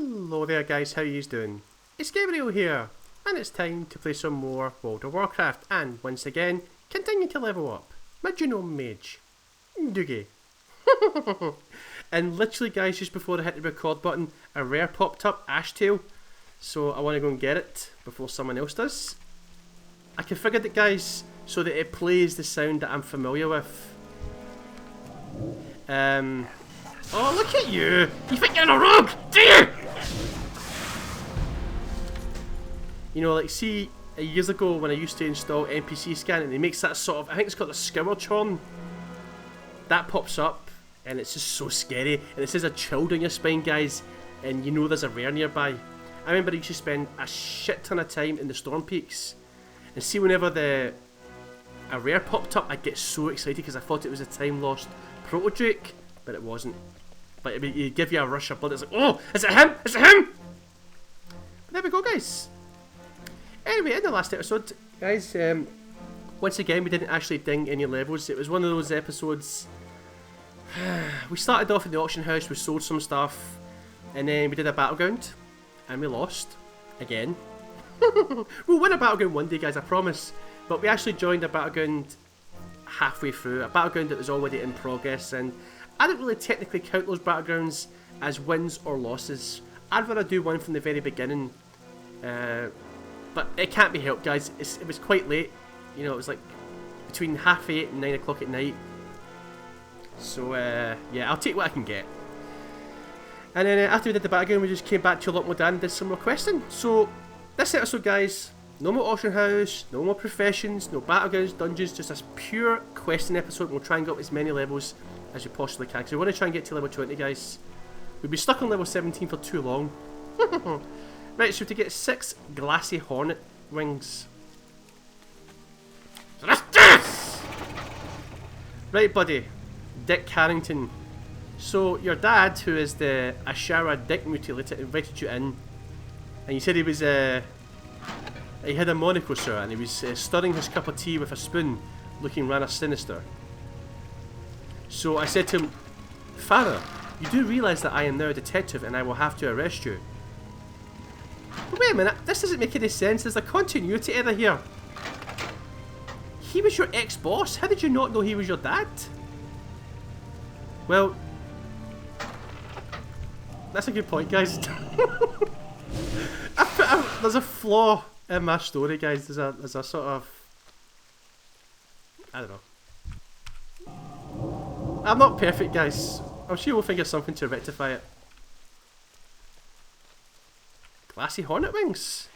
Hello there guys, how you doing? It's Gabriel here, and it's time to play some more World of Warcraft, and once again, continue to level up my Gnome Mage. Doogie. And literally guys, just before I hit the record button, a rare popped up, Ashtail, so I want to go and get it before someone else does. I configured it guys, so that it plays the sound that I'm familiar with. Oh, look at you! You think you're a rogue, do you? You know, like, see, years ago when I used to install NPC scan and it makes that sort of, I think it's called a scour horn. That pops up, and it's just so scary. And it says a chill down your spine, guys, and you know there's a rare nearby. I remember I used to spend a shit ton of time in the storm peaks. And see, whenever a rare popped up, I'd get so excited because I thought it was a time lost proto drake, but it wasn't. But it'd give you a rush of blood. It's like, oh, is it him? Is it him? But there we go, guys. Anyway, in the last episode, guys, once again, we didn't actually ding any levels. It was one of those episodes. We started off in the auction house, we sold some stuff, and then we did a battleground, and we lost again. We'll win a battleground one day, guys, I promise. But we actually joined a battleground halfway through, a battleground that was already in progress, and I don't really technically count those battlegrounds as wins or losses. I'd rather do one from the very beginning, but it can't be helped, guys. It was quite late, you know, it was like between 8:30 and 9 o'clock at night. So yeah, I'll take what I can get. And then after we did the battleground, we just came back to a lot more down and did some more questing. So this episode, guys, no more auction house, no more professions, no battlegrounds, dungeons, just a pure questing episode. We'll try and go up as many levels as you possibly can, because we want to try and get to level 20, guys. We've been stuck on level 17 for too long. Right, so to get 6 glassy hornet wings. So let's do this! Right, buddy, Dick Carrington. So your dad, who is the Ashara Dick Mutilator, invited you in, and you said he was he had a monocle, sir, and he was stirring his cup of tea with a spoon, looking rather sinister. So I said to him, Father, you do realise that I am now a detective and I will have to arrest you. But wait a minute, this doesn't make any sense. There's a continuity error here. He was your ex-boss. How did you not know he was your dad? Well, that's a good point, guys. There's a flaw in my story, guys. There's a sort of, I don't know. I'm not perfect, guys. I'm sure we'll figure something to rectify it. Glassy hornet wings.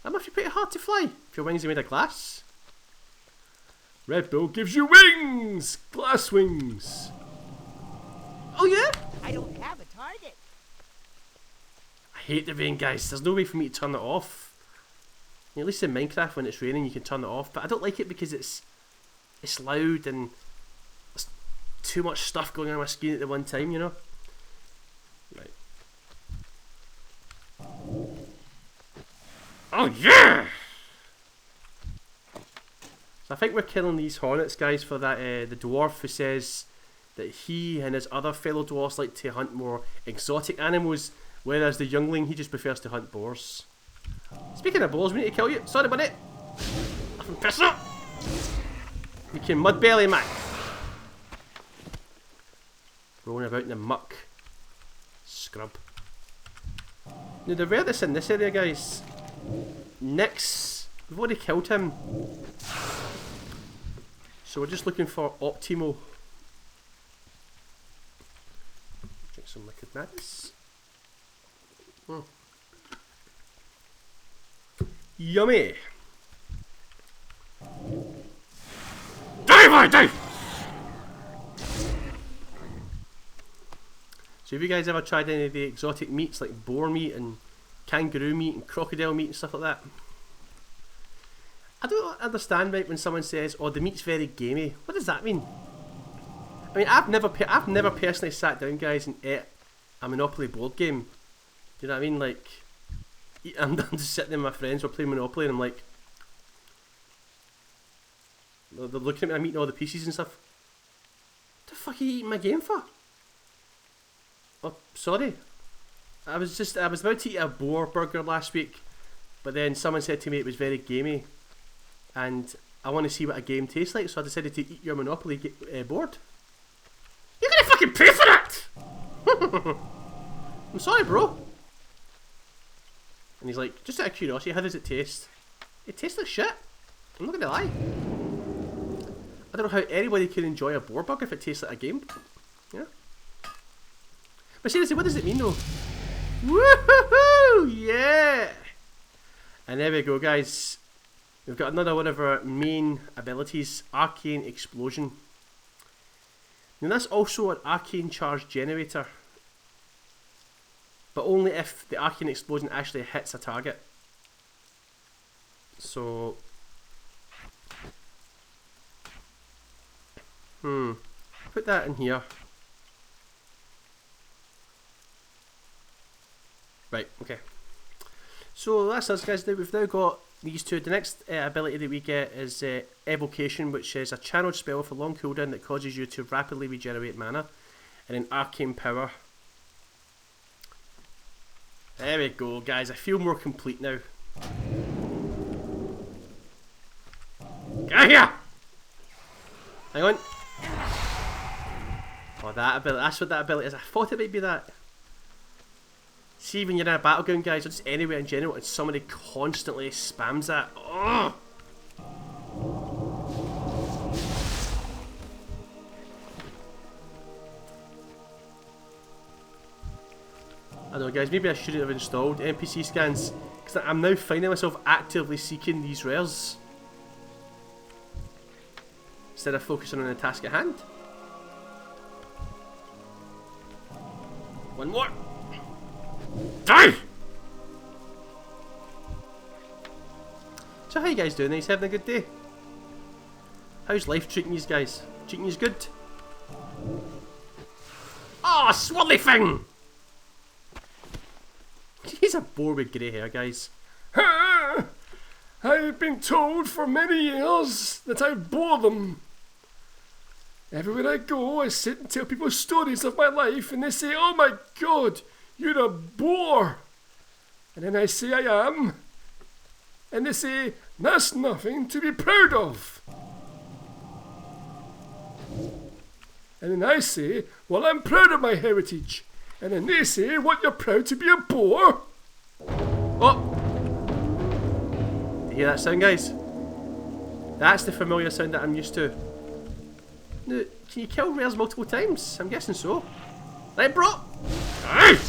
That must be pretty hard to fly if your wings are made of glass. Red Bull gives you wings! Glass wings! Oh yeah? I don't have a target. I hate the rain, guys. There's no way for me to turn it off. At least in Minecraft, when it's raining, you can turn it off. But I don't like it because it's loud and there's too much stuff going on my screen at the one time, you know? Right. Oh yeah! So I think we're killing these hornets, guys, for that the dwarf who says that he and his other fellow dwarfs like to hunt more exotic animals, whereas the youngling, he just prefers to hunt boars. Speaking of boars, we need to kill you. Sorry, buddy. Nothing piss up. You can mud belly, man. Rolling about in the muck. Scrub. Now the rare that's in this area, guys, Nyx, we've already killed him. So we're just looking for Optimo. Drink some liquid madness. Yummy! Die! So have you guys ever tried any of the exotic meats like boar meat and kangaroo meat and crocodile meat and stuff like that? I don't understand, right, when someone says, oh, the meat's very gamey. What does that mean? I mean, I've never personally sat down, guys, and ate a Monopoly board game. Do you know what I mean? Like, I'm just sitting there with my friends, we're playing Monopoly, and I'm like, they're looking at me, I'm eating all the pieces and stuff. What the fuck are you eating my game for? Oh, sorry. I was about to eat a boar burger last week, but then someone said to me it was very gamey, and I want to see what a game tastes like, so I decided to eat your Monopoly board. You're gonna fucking pay for that! I'm sorry, bro. And he's like, just out of curiosity, how does it taste? It tastes like shit. I'm not gonna lie. I don't know how anybody can enjoy a boar burger if it tastes like a game. Yeah. But seriously, what does it mean though? Woohoo! Yeah! And there we go, guys. We've got another one of our main abilities, Arcane Explosion. Now that's also an arcane charge generator, but only if the arcane explosion actually hits a target. So, put that in here. Right, okay. So that's us, guys. We've now got these two. The next ability that we get is Evocation, which is a channeled spell with a long cooldown that causes you to rapidly regenerate mana, and an arcane power. There we go, guys. I feel more complete now. Get here! Hang on. Oh, that ability. That's what that ability is. I thought it might be that. See, when you're in a battleground, guys, or just anywhere in general, and somebody constantly spams that. Oh! I don't know, guys, maybe I shouldn't have installed NPC scans, because I'm now finding myself actively seeking these rares instead of focusing on the task at hand. One more. Die! So how you guys doing? Are you having a good day? How's life treating you guys? Treating you good? Oh, swirly thing! He's a boar with grey hair, guys. I've been told for many years that I bore them. Everywhere I go, I sit and tell people stories of my life, and they say, "Oh my God, you're a bore." And then I say I am. And they say, "That's nothing to be proud of." And then I say, "Well, I'm proud of my heritage." And then they say, "What, you're proud to be a bore?" Oh! You hear that sound, guys? That's the familiar sound that I'm used to. Now, can you kill rares multiple times? I'm guessing so. Right, bro? Aye!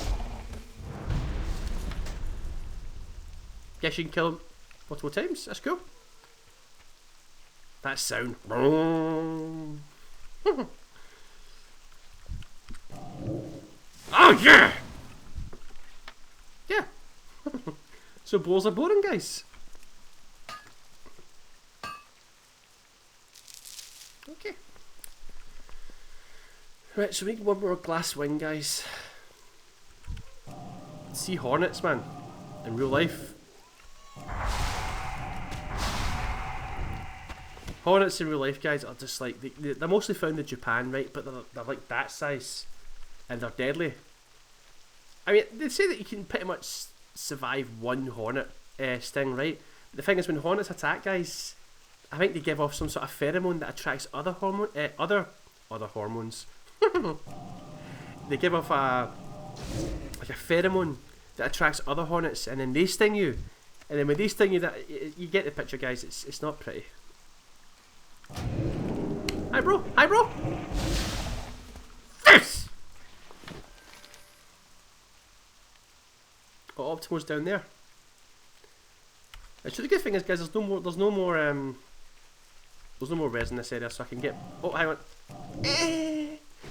Guess you can kill him multiple times. That's cool. That sound. Oh yeah! Yeah. So boars are boring, guys. Okay. Right, so we need one more glass wing, guys. Sea hornets, man. In real life. Hornets in real life, guys, are just like, they're mostly found in Japan, right? But they're like that size. And they're deadly. I mean, they say that you can pretty much survive one hornet sting, right? But the thing is, when hornets attack, guys, I think they give off some sort of pheromone that attracts other hormones. They give off a pheromone that attracts other hornets, and then they sting you. And then when they sting you, you get the picture, guys. It's not pretty. Hi, bro. Hi, bro. This. Oh, Optimal's down there. So the good thing is, guys, there's no more res in this area, so I can get. Oh, hang on.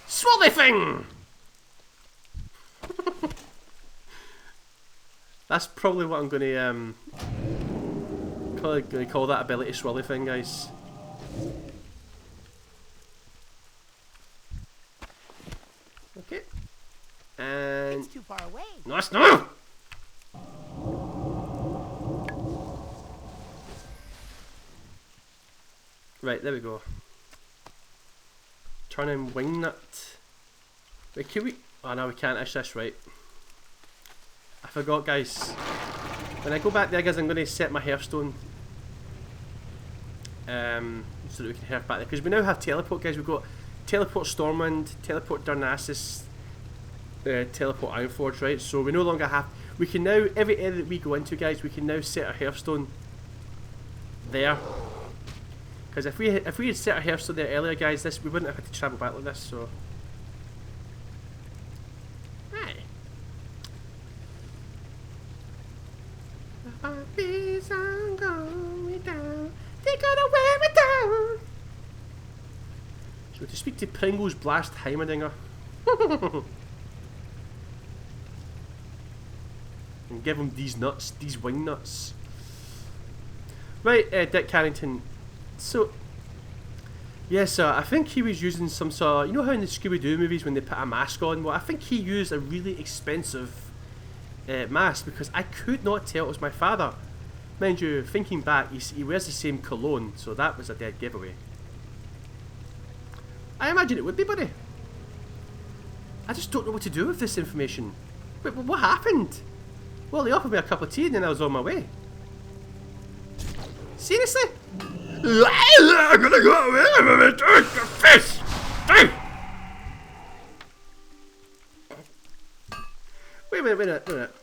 Swirly thing. That's probably what I'm gonna call that ability, swirly thing, guys. Okay. And it's too far away. No, it's not. Right, there we go. Turn in wing nut. Wait, can we? Oh no, we can't. Actually, that's right. I forgot, guys. When I go back there, guys, I'm going to set my hearthstone. So that we can hearth back there. Because we now have teleport, guys. We've got teleport Stormwind, teleport Darnassus, teleport Ironforge, right? So we no longer have... We can now, every area that we go into, guys, we can now set our hearthstone there. Because if we had set our hearthstone there earlier, guys, we wouldn't have had to travel back like this, so... Aye. The bees are going down. They're gonna wear me down. So to speak to Pringles Blast Heimerdinger. And give him these nuts, these wing nuts. Right, Dick Carrington. So, yes, I think he was using some sort of, you know how in the Scooby-Doo movies when they put a mask on? Well, I think he used a really expensive mask because I could not tell it was my father. Mind you, thinking back, he wears the same cologne, so that was a dead giveaway. I imagine it would be, buddy. I just don't know what to do with this information. Wait, what happened? Well, they offered me a cup of tea and then I was on my way. Seriously? I'm gonna go away with the fish! Wait a minute.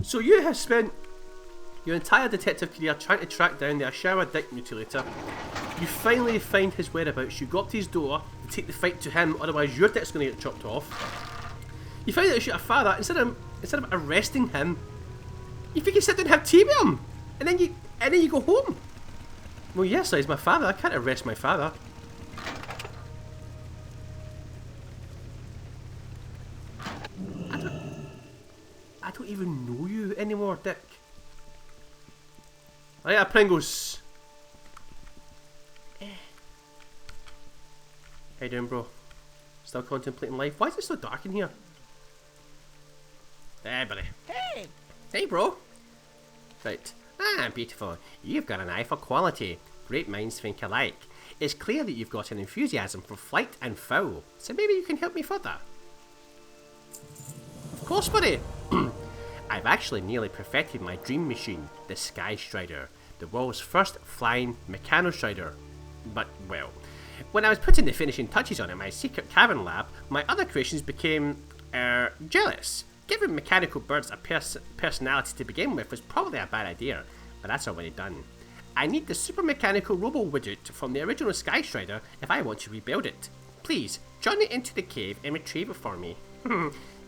So you have spent your entire detective career trying to track down the Ashawa Dick Mutilator. You finally find his whereabouts, you go up to his door, you take the fight to him, otherwise your dick's gonna get chopped off. You find out you shoot a father, instead of arresting him, you think you sit down and have tea with him, and then you go home. Well, yes, he's my father. I can't arrest my father. I don't even know you anymore, Dick. Right, Pringles. How you doing, bro? Still contemplating life? Why is it so dark in here? Hey, buddy. Hey! Hey, bro. Right. Ah, beautiful. You've got an eye for quality. Great minds think alike. It's clear that you've got an enthusiasm for flight and fowl, so maybe you can help me further. Of course, buddy. I've actually nearly perfected my dream machine, the Sky Strider, the world's first flying mechanostrider. But, well, when I was putting the finishing touches on it in my secret cavern lab, my other creations became, jealous. Giving mechanical birds a personality to begin with was probably a bad idea, but that's already done. I need the super mechanical robo widget from the original Sky Strider if I want to rebuild it. Please, journey into the cave and retrieve it for me.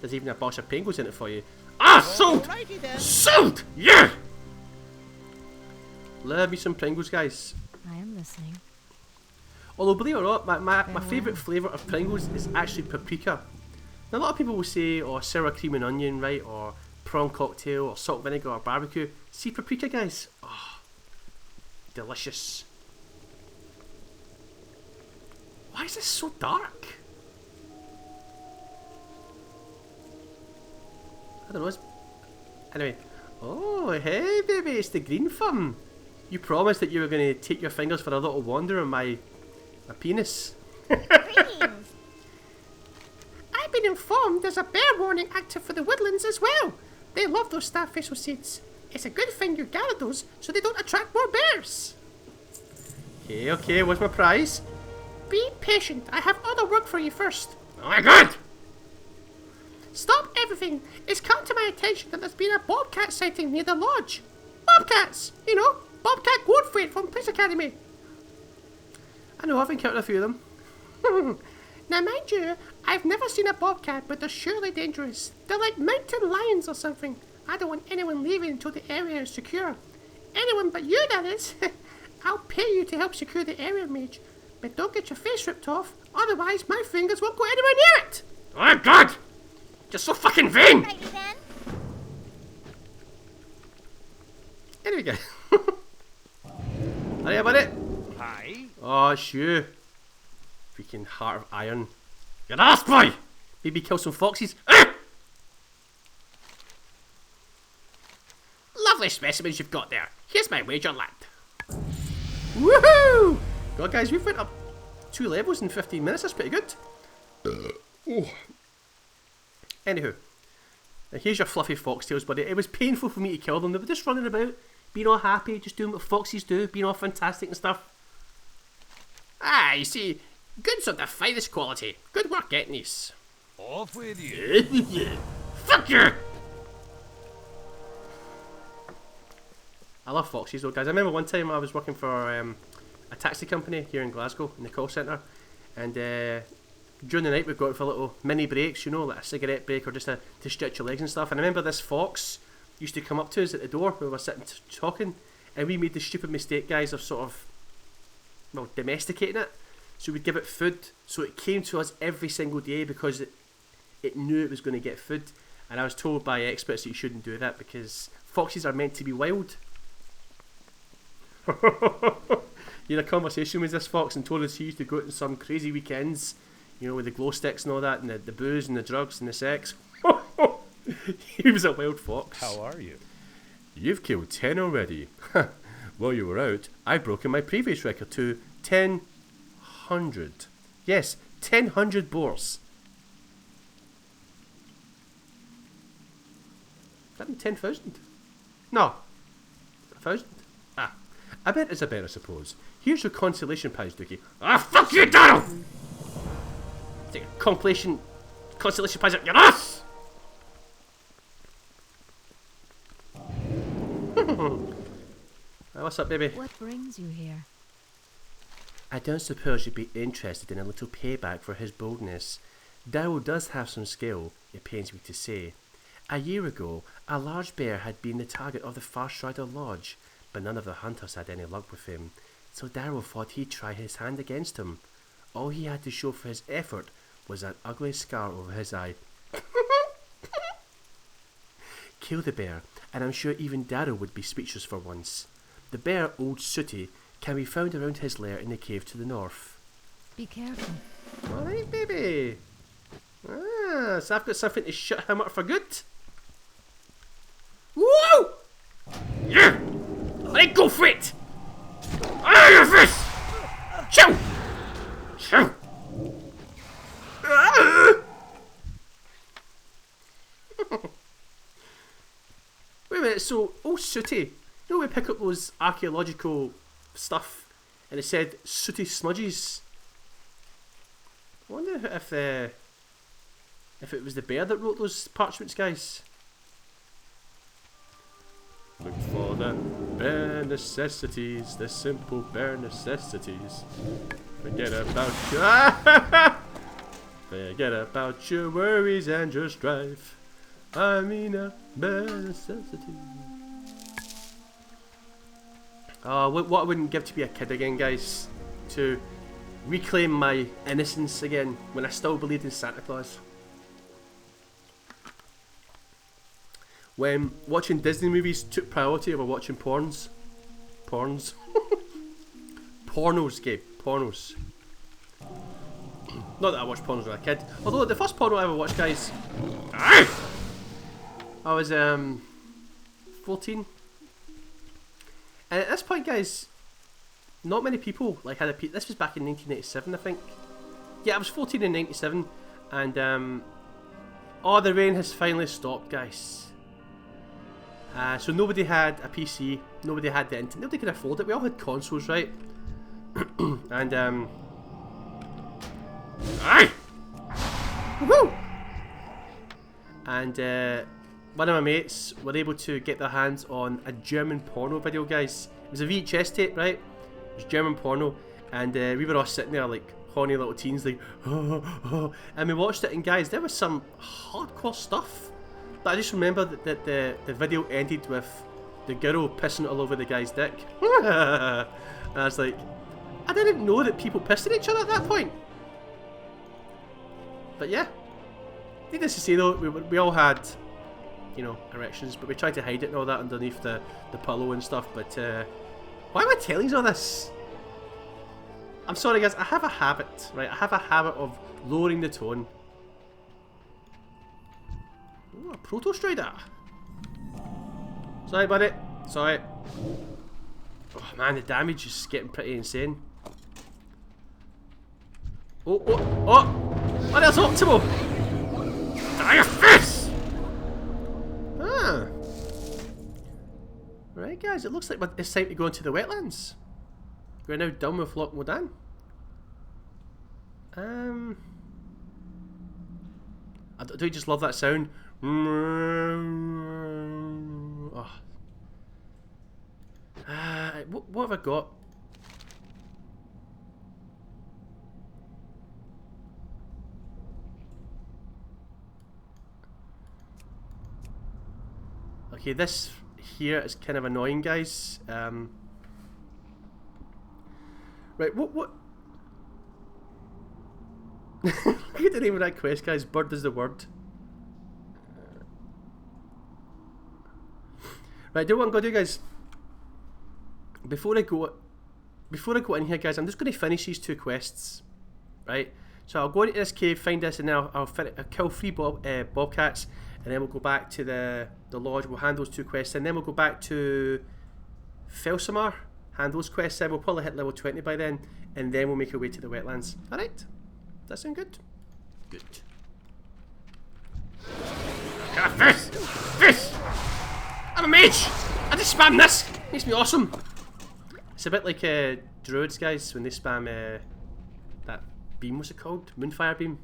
There's even a box of Pringles in it for you. Ah, sold! Sold! Yeah! Love me some Pringles, guys. I am listening. Although, believe it or not, my favourite flavour of Pringles is actually paprika. Now, a lot of people will say, oh, sour cream and onion, right? Or prawn cocktail, or salt vinegar, or barbecue. See paprika, guys? Oh, delicious. Why is this so dark? I don't know. Anyway. Oh, hey, baby, it's the green thumb. You promised that you were going to take your fingers for a little wander on my penis. Greetings! I've been informed there's a bear warning active for the woodlands as well. They love those starfish seeds. It's a good thing you gathered those so they don't attract more bears. Okay, what's my prize? Be patient. I have other work for you first. Oh my god! Stop everything. It's come to my attention that there's been a bobcat sighting near the lodge. Bobcats! You know, Bobcat Goldthwait from Police Academy. I know, I've encountered a few of them. Now mind you, I've never seen a bobcat, but they're surely dangerous. They're like mountain lions or something. I don't want anyone leaving until the area is secure. Anyone but you, that is. I'll pay you to help secure the area, Mage. But don't get your face ripped off, otherwise my fingers won't go anywhere near it. Oh my god! You're so fucking vain! Righty then. There we go. Are you about it? Hi. Oh, it's you. Freaking heart of iron. You're an ass boy! Maybe kill some foxes. Ah! Lovely specimens you've got there. Here's my wager, lad. Woohoo! God, guys, we've went up 2 levels in 15 minutes. That's pretty good. Oh. Anywho, now here's your fluffy foxtails, buddy. It was painful for me to kill them. They were just running about, being all happy, just doing what foxes do, being all fantastic and stuff. Ah, you see, goods of the finest quality. Good work getting these. Off with you. Fuck you! I love foxes though, guys. I remember one time I was working for a taxi company here in Glasgow in the call centre, and during the night we'd go out for little mini breaks, you know, like a cigarette break or just to stretch your legs and stuff. And I remember this fox used to come up to us at the door when we were sitting talking, and we made the stupid mistake, guys, of sort of, well, domesticating it. So we'd give it food, so it came to us every single day because it knew it was going to get food. And I was told by experts that you shouldn't do that because foxes are meant to be wild. You had a conversation with this fox and told us he used to go out on some crazy weekends, you know, with the glow sticks and all that, and the booze and the drugs and the sex. He was a wild fox. How are you? You've killed 10 already. While you were out, I've broken my previous record to 1,000. Yes, 1,000 boars. That mean 10,000? No. 1,000? Ah. I bet it's a bet, I suppose. Here's your consolation prize, Dookie. Ah, fuck you, Donald! Take a consolation prize up your ass! What's up, baby? What brings you here? I don't suppose you'd be interested in a little payback for his boldness. Daryl does have some skill, it pains me to say. A year ago, a large bear had been the target of the Farstrider Lodge, but none of the hunters had any luck with him, so Daryl thought he'd try his hand against him. All he had to show for his effort was an ugly scar over his eye. Kill the bear, and I'm sure even Daryl would be speechless for once. The bear, Old Sooty, can be found around his lair in the cave to the north. Be careful. Alright, baby. Ah, so I've got something to shut him up for good. Woo! Yeah! Let go for it! Ah, your fist! Shoo! Shoo! Ah! Wait a minute, so Old Sooty, you know we pick up those archaeological stuff and it said Sooty Smudges. I wonder if it was the bear that wrote those parchments, guys. Look for the bare necessities, the simple bare necessities. Forget about forget about your worries and your strife. I mean a bare necessity. What I wouldn't give to be a kid again, guys. To reclaim my innocence again when I still believed in Santa Claus. When watching Disney movies took priority over watching pornos. Pornos, Gabe. Pornos. Not that I watched pornos when I was a kid. Although the first porno I ever watched, guys, I was 14. And at this point, guys, not many people like had a peep. This was back in 1987, I think. Yeah, I was 14 in 97, and oh, the rain has finally stopped, guys. So nobody had a PC, nobody had the internet, nobody could afford it. We all had consoles, right? And woo! And one of my mates were able to get their hands on a German porno video, guys. It was a VHS tape, right? It was German porno, and we were all sitting there like horny little teens, like, and we watched it, and guys, there was some hardcore stuff. But I just remember that the video ended with the girl pissing all over the guy's dick. And I was like, I didn't know that people pissed at each other at that point. But yeah, needless to say though, we all had, you know, erections, but we tried to hide it and all that underneath the pillow and stuff. But why am I telling you all this? I'm sorry, guys. I have a habit, right? I have a habit of lowering the tone. Ooh, a Proto Strider. Sorry, buddy. Sorry. Oh man, the damage is getting pretty insane. Oh, oh, oh! Oh, there's Optimo! Dire Fist! Ah. Right, guys, it looks like it's time to go into the wetlands. We're now done with Loch Modan. Do you just love that sound? Oh. What have I got? Okay, this here is kind of annoying, guys. Right, what? Look at the name of that quest, guys. Bird is the word. Right, do what I'm gonna do, guys. Before I go in here, guys, I'm just gonna finish these 2 quests. Right, so I'll go into this cave, find this, and then I'll kill 3 bobcats, and then we'll go back to the lodge. We'll hand those 2 quests, and then we'll go back to Felsamar, hand those quests in. We'll probably hit level 20 by then, and then we'll make our way to the wetlands. All right, does that sound good? Good. Fish! I'm a mage! I just spam this! Makes me awesome! It's a bit like druids, guys, when they spam that beam, what's it called? Moonfire beam?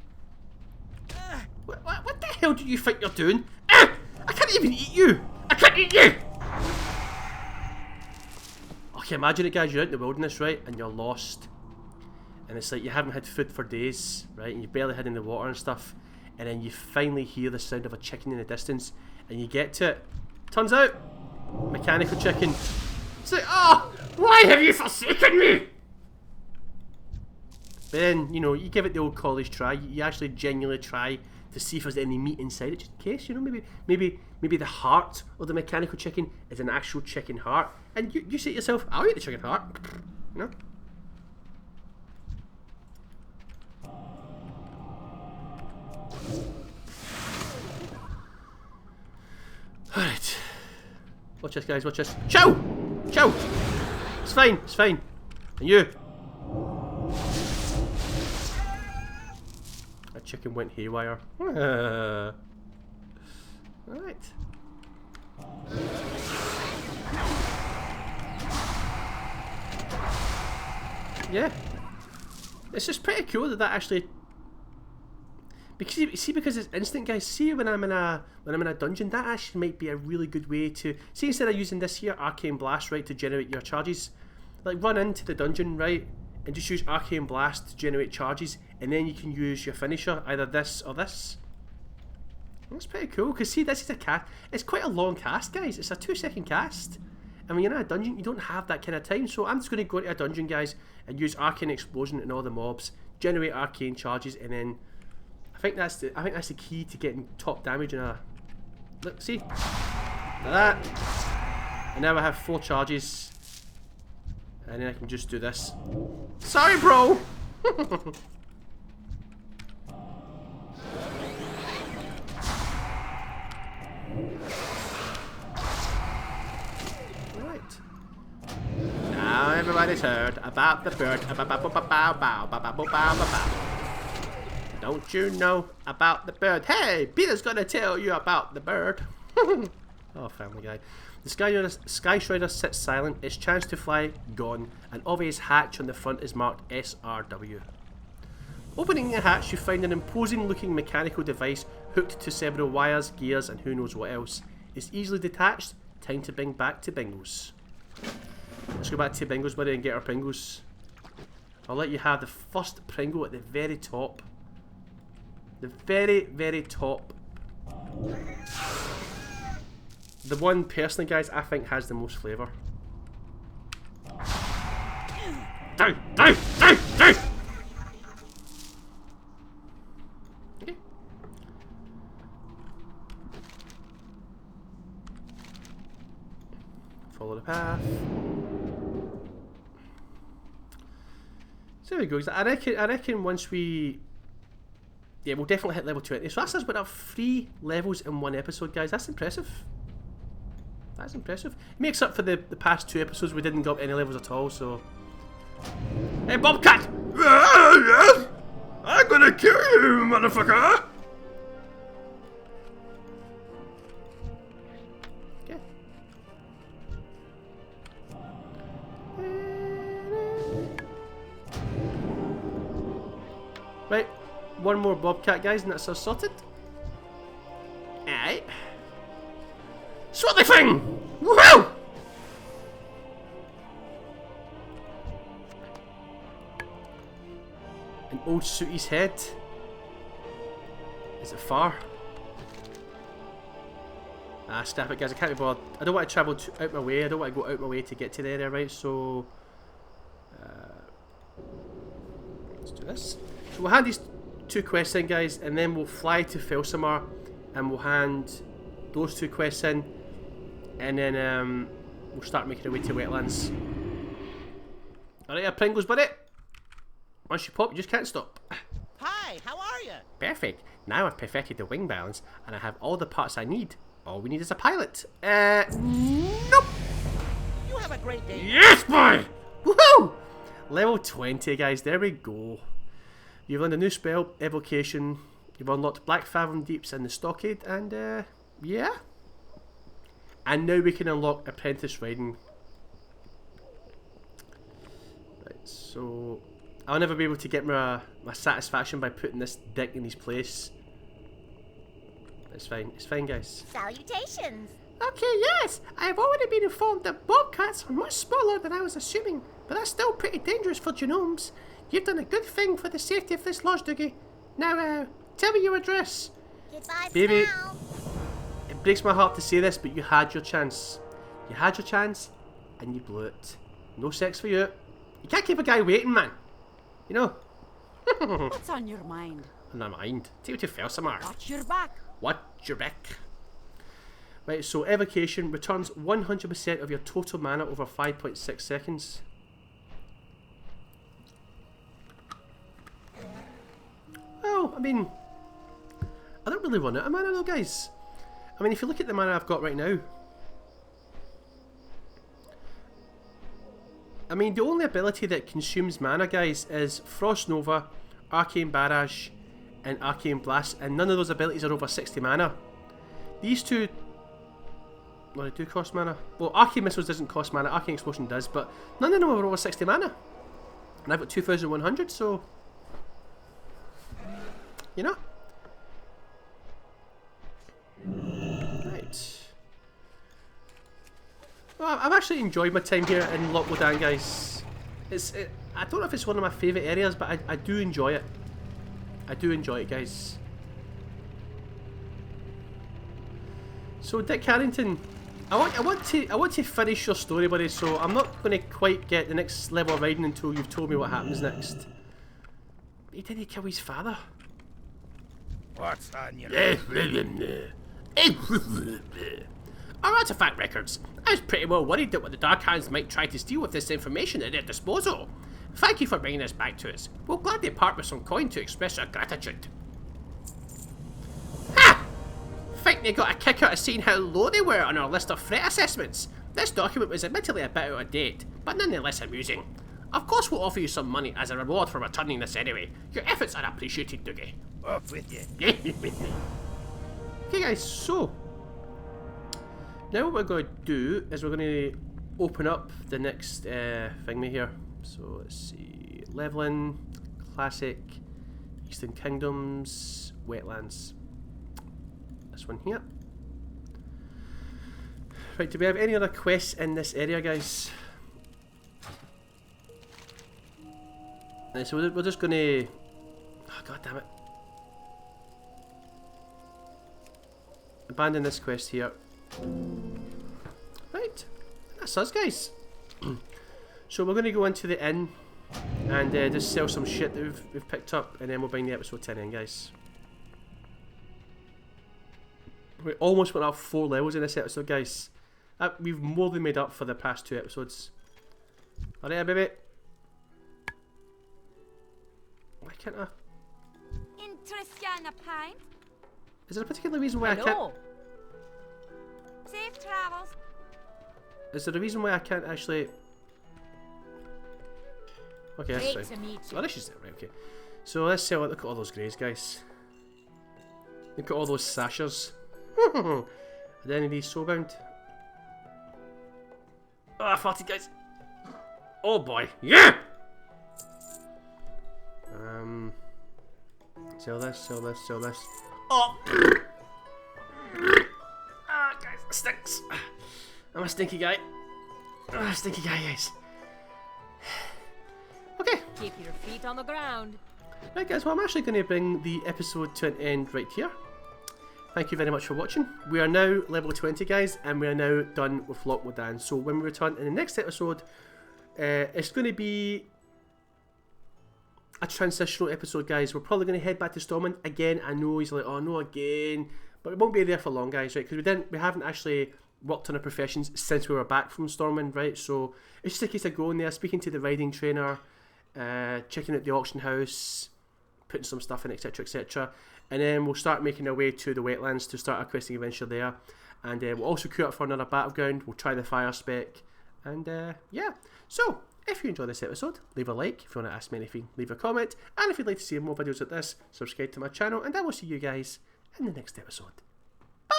What the hell do you think you're doing? I can't even eat you! I can't eat you! Okay, imagine it, guys, you're out in the wilderness, right, and you're lost. And it's like you haven't had food for days, right, and you've barely had any water and stuff, and then you finally hear the sound of a chicken in the distance, and you get to it. Turns out, mechanical chicken. It's like, oh, why have you forsaken me? But then, you know, you give it the old college try. You actually genuinely try to see if there's any meat inside it, just in case. You know, maybe the heart of the mechanical chicken is an actual chicken heart, and you say to yourself, I'll eat the chicken heart. You know. Alright. Watch this, guys, watch this. Chow! Chow! It's fine, it's fine. And you? That chicken went haywire. Alright. Yeah. It's just pretty cool that actually... Because it's instant, guys. See, when I'm in a dungeon, that actually might be a really good way to see, instead of using this here Arcane Blast, right, to generate your charges, like run into the dungeon, right, and just use Arcane Blast to generate charges, and then you can use your finisher, either this or this. That's pretty cool. Because see, this is a cast. It's quite a long cast, guys. It's a 2-second cast. And when you're in a dungeon, you don't have that kind of time. So I'm just going to go into a dungeon, guys, and use Arcane Explosion and all the mobs, generate arcane charges, and then. I think that's the key to getting top damage in a... Look, see? Like that. And now I have 4 charges. And then I can just do this. Sorry, bro! Right. Now everybody's heard about the bird. Don't you know about the bird? Hey, Peter's gonna tell you about the bird. Oh, Family Guy. The Sky Strider sits silent, its chance to fly gone. An obvious hatch on the front is marked SRW. Opening the hatch, you find an imposing looking mechanical device hooked to several wires, gears, and who knows what else. It's easily detached. Time to bring back to Bingos. Let's go back to Bingos, buddy, and get our Pringles. I'll let you have the first Pringle at the very top. The very, very top. The one, personally, guys, I think has the most flavour. Down! Down! Down! Down! Okay. Follow the path. So there we go. I reckon once we... Yeah, we'll definitely hit level 20. So that's us about 3 levels in 1 episode, guys. That's impressive. That's impressive. It makes up for the past 2 episodes we didn't go up any levels at all, so... Hey, Bobcat! I gonna kill you, motherfucker! Okay. Right, one more bobcat, guys, and that's us sorted. Alright. Swarthy thing! Woohoo! An old sooty's head. Is it far? Ah, stop it, guys. I can't be bothered. I don't want to travel out my way. I don't want to go out my way to get to the area, right? So, let's do this. So we'll hand these 2 quests in, guys, and then we'll fly to Felsamar, and we'll hand those 2 quests in, and then we'll start making our way to wetlands. Alright, Pringles, buddy. Once you pop, you just can't stop. Hi, how are you? Perfect. Now I've perfected the wing balance, and I have all the parts I need. All we need is a pilot. Nope. You have a great day. Yes, boy! Woohoo! Level 20, guys. There we go. You've learned a new spell, Evocation. You've unlocked Black Fathom Deeps and the Stockade, and yeah. And now we can unlock Apprentice Riding. Right, so I'll never be able to get my satisfaction by putting this dick in his place. It's fine, guys. Salutations. Okay, yes, I have already been informed that bobcats are much smaller than I was assuming, but that's still pretty dangerous for genomes. You've done a good thing for the safety of this lodge, Dougie. Now, tell me your address. Goodbye Baby. for now. It breaks my heart to say this, but you had your chance. You had your chance, and you blew it. No sex for you. You can't keep a guy waiting, man. You know? What's on your mind? Never mind. Take it to Felsamar. Watch your back. Watch your back. Right, so Evocation returns 100% of your total mana over 5.6 seconds. Well, I mean, I don't really run out of mana though, guys. I mean, if you look at the mana I've got right now, I mean, the only ability that consumes mana, guys, is Frost Nova, Arcane Barrage, and Arcane Blast, and none of those abilities are over 60 mana. These two, well, they do cost mana. Well, Arcane Missiles doesn't cost mana, Arcane Explosion does, but none of them are over 60 mana. And I've got 2,100, so, you know. Right. Well, I've actually enjoyed my time here in Loch Lothian, guys. I don't know if it's one of my favourite areas, but I do enjoy it. I do enjoy it, guys. So, Dick Carrington, I want to finish your story, buddy. So I'm not going to quite get the next level of riding until you've told me what happens next. He didn't kill his father. What's on your Our artifact records. I was pretty well worried that what the Dark Hands might try to steal with this information at their disposal. Thank you for bringing this back to us. We'll gladly part with some coin to express our gratitude. Ha! Think they got a kick out of seeing how low they were on our list of threat assessments. This document was admittedly a bit out of date, but nonetheless amusing. Of course we'll offer you some money as a reward for returning this anyway. Your efforts are appreciated, Dougie. off with you? Okay, guys, so now what we're going to do is we're going to open up the next thingy here. So let's see, leveling, classic, Eastern Kingdoms, wetlands. This one here. Right, do we have any other quests in this area, guys? Right, so we're just going to... Oh, God damn it. Abandon this quest here. Right, that's us, guys. So we're going to go into the inn and just sell some shit that we've picked up, and then we'll bring the episode 10 in, guys. We almost went up 4 levels in this episode, guys. We've more than made up for the past 2 episodes. Alright, baby. Why can't I? Interesting a pint. Is there a particular reason why I can't? Safe travels. Is there a reason why I can't actually? Okay, that's Great fine. to meet you. Oh, this is it, right? Okay. So let's sell it. Look at all those greys, guys. Look at all those sashers. Are there any of these soulbound? Ah, 40 guys. Oh boy. Yeah! Sell this, sell this, sell this. Oh! Ah, guys, it stinks. I'm a stinky guy. Ah, stinky guy, guys. Okay. Keep your feet on the ground. Right, guys, well, I'm actually going to bring the episode to an end right here. Thank you very much for watching. We are now level 20, guys, and we are now done with Loch Modan. So when we return in the next episode, it's going to be a transitional episode, guys. We're probably going to head back to Stormwind again. I know he's like, oh no, again, but we won't be there for long, guys, right? Because we haven't actually worked on our professions since we were back from Stormwind, right? So it's just a case of going there, speaking to the riding trainer, checking out the auction house, putting some stuff in, etc, etc, and then we'll start making our way to the wetlands to start our questing adventure there. And we'll also queue up for another battleground. We'll try the fire spec, and yeah. So if you enjoyed this episode, leave a like. If you want to ask me anything, leave a comment. And if you'd like to see more videos like this, subscribe to my channel, and I will see you guys in the next episode. Bye!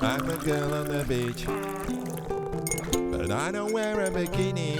I'm a girl on the beach, but I don't wear a bikini.